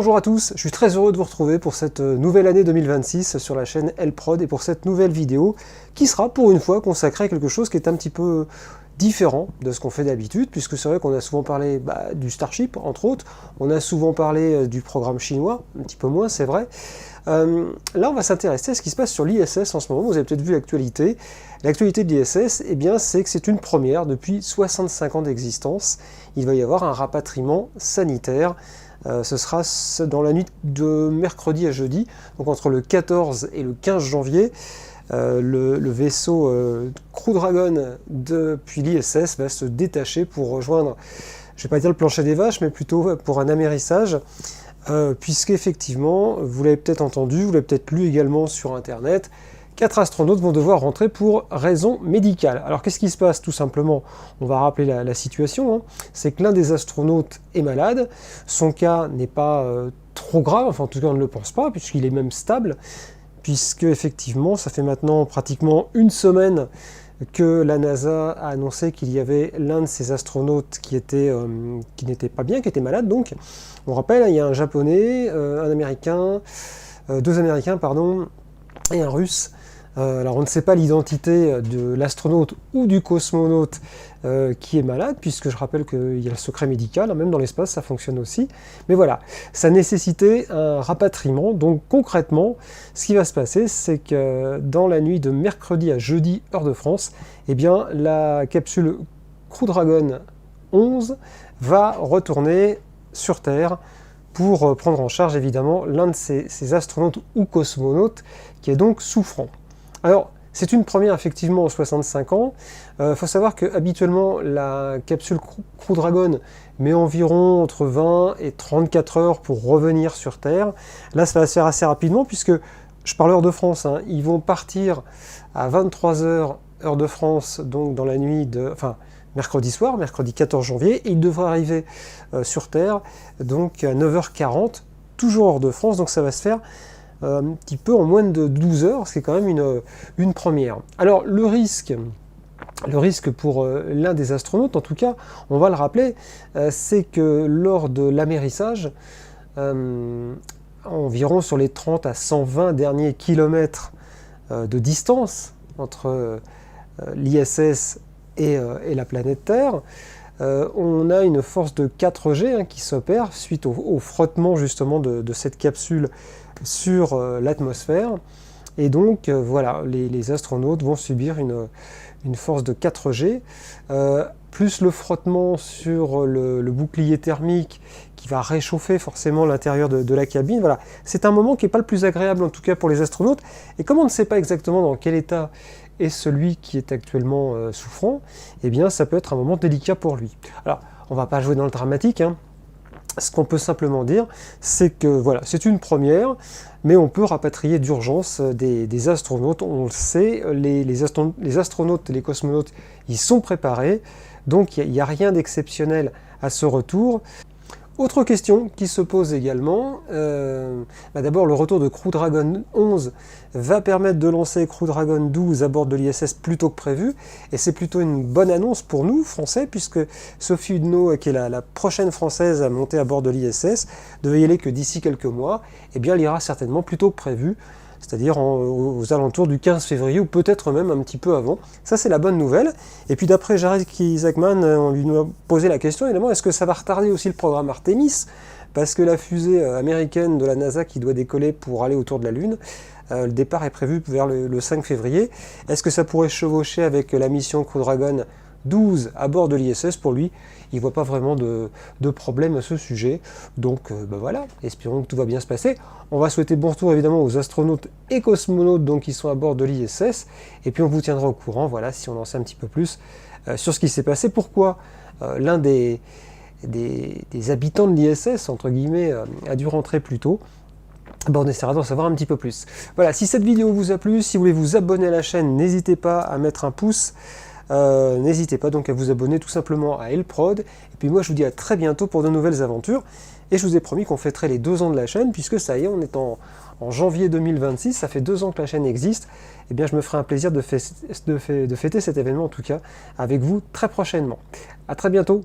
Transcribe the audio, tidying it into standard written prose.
Bonjour à tous, je suis très heureux de vous retrouver pour cette nouvelle année 2026 sur la chaîne Lprod et pour cette nouvelle vidéo qui sera pour une fois consacrée à quelque chose qui est un petit peu différent de ce qu'on fait d'habitude, puisque c'est vrai qu'on a souvent parlé du Starship, entre autres, on a souvent parlé du programme chinois, un petit peu moins, c'est vrai. Là, on va s'intéresser à ce qui se passe sur l'ISS en ce moment. Vous avez peut-être vu l'actualité. L'actualité de l'ISS, eh bien, c'est que c'est une première depuis 65 ans d'existence. Il va y avoir un rapatriement sanitaire. Ce sera dans la nuit de mercredi à jeudi, donc entre le 14 et le 15 janvier. Le vaisseau Crew Dragon depuis l'ISS va se détacher pour rejoindre, je ne vais pas dire le plancher des vaches, mais plutôt pour un amérissage, puisqu'effectivement, vous l'avez peut-être entendu, vous l'avez peut-être lu également sur Internet, 4 astronautes vont devoir rentrer pour raison médicale. Alors qu'est-ce qui se passe? Tout simplement, on va rappeler la situation, hein. C'est que l'un des astronautes est malade, son cas n'est pas trop grave, enfin en tout cas on ne le pense pas, puisqu'il est même stable, puisque effectivement ça fait maintenant pratiquement une semaine que la NASA a annoncé qu'il y avait l'un de ses astronautes qui n'était pas bien, qui était malade. Donc on rappelle, il y a un japonais, un américain, deux américains pardon, et un russe. Alors on ne sait pas l'identité de l'astronaute ou du cosmonaute qui est malade, puisque je rappelle qu'il y a le secret médical, hein, même dans l'espace ça fonctionne aussi. Mais voilà, ça nécessitait un rapatriement. Donc concrètement, ce qui va se passer, c'est que dans la nuit de mercredi à jeudi, heure de France, eh bien, la capsule Crew Dragon 11 va retourner sur Terre pour prendre en charge évidemment l'un de ces astronautes ou cosmonautes qui est donc souffrant. Alors, c'est une première effectivement en 65 ans. Faut savoir que habituellement la capsule Crew Dragon met environ entre 20 et 34 heures pour revenir sur Terre. Là, ça va se faire assez rapidement puisque, je parle heure de France, hein, ils vont partir à 23 heures heure de France, donc dans la nuit de... Enfin, mercredi soir, mercredi 14 janvier, et ils devraient arriver sur Terre donc à 9h40, toujours hors de France, donc ça va se faire un petit peu en moins de 12 heures, ce qui est quand même une première. Alors le risque pour l'un des astronautes, en tout cas, on va le rappeler, c'est que lors de l'amérissage, environ sur les 30 à 120 derniers kilomètres de distance entre l'ISS et la planète Terre, on a une force de 4G hein, qui s'opère suite au frottement justement de cette capsule sur l'atmosphère. Et donc voilà, les astronautes vont subir une force de 4G, plus le frottement sur le bouclier thermique qui va réchauffer forcément l'intérieur de la cabine. Voilà, c'est un moment qui n'est pas le plus agréable en tout cas pour les astronautes. Et comme on ne sait pas exactement dans quel état est celui qui est actuellement souffrant, eh bien ça peut être un moment délicat pour lui. Alors, on ne va pas jouer dans le dramatique, hein. Ce qu'on peut simplement dire, c'est que voilà, c'est une première, mais on peut rapatrier d'urgence des astronautes. On le sait, les astronautes, les cosmonautes, ils sont préparés, donc il n'y a rien d'exceptionnel à ce retour. Autre question qui se pose également, d'abord le retour de Crew Dragon 11 va permettre de lancer Crew Dragon 12 à bord de l'ISS plus tôt que prévu, et c'est plutôt une bonne annonce pour nous, Français, puisque Sophie Hudneau, qui est la prochaine Française à monter à bord de l'ISS, devait y aller que d'ici quelques mois, et bien elle ira certainement plus tôt que prévu, c'est-à-dire aux alentours du 15 février, ou peut-être même un petit peu avant. Ça, c'est la bonne nouvelle. Et puis d'après Jared Isaacman, on lui a posé la question, évidemment, est-ce que ça va retarder aussi le programme Artemis? Parce que la fusée américaine de la NASA qui doit décoller pour aller autour de la Lune, le départ est prévu vers le 5 février. Est-ce que ça pourrait chevaucher avec la mission Crew Dragon 12 à bord de l'ISS? Pour lui, il ne voit pas vraiment de problème à ce sujet. Donc voilà, espérons que tout va bien se passer. On va souhaiter bon retour évidemment aux astronautes et cosmonautes donc, qui sont à bord de l'ISS. Et puis on vous tiendra au courant, voilà, si on en sait un petit peu plus sur ce qui s'est passé. Pourquoi l'un des habitants de l'ISS, entre guillemets, a dû rentrer plus tôt. On essaiera d'en savoir un petit peu plus. Voilà, si cette vidéo vous a plu, si vous voulez vous abonner à la chaîne, n'hésitez pas à mettre un pouce. N'hésitez pas donc à vous abonner tout simplement à Lprod. Et puis moi je vous dis à très bientôt pour de nouvelles aventures. Et je vous ai promis qu'on fêterait les 2 ans de la chaîne, puisque ça y est, on est en janvier 2026, ça fait 2 ans que la chaîne existe. Et bien je me ferai un plaisir de fêter cet événement en tout cas avec vous très prochainement. À très bientôt.